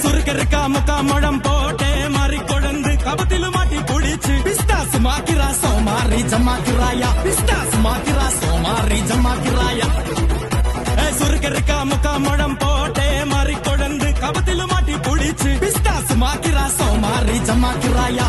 சுருக்கருக்கா முக்கா முழம் போட்டே மாறி கொழுந்து கபத்திலு மாட்டி புடிச்சு பிஸ்தாசு மாக்கிரா சோமாரி ஜமாக்கிராயா பிஸ்தாசு மாக்கிரா சோமாரி ஜமாக்கிராயா சுருக்கருக்கா முக்கா முழம் போட்டே மாறி கொழுந்து கபத்திலு மாட்டி புடிச்சு பிஸ்தாசு மாக்கிரா சோமாரி ஜமாக்கிராயா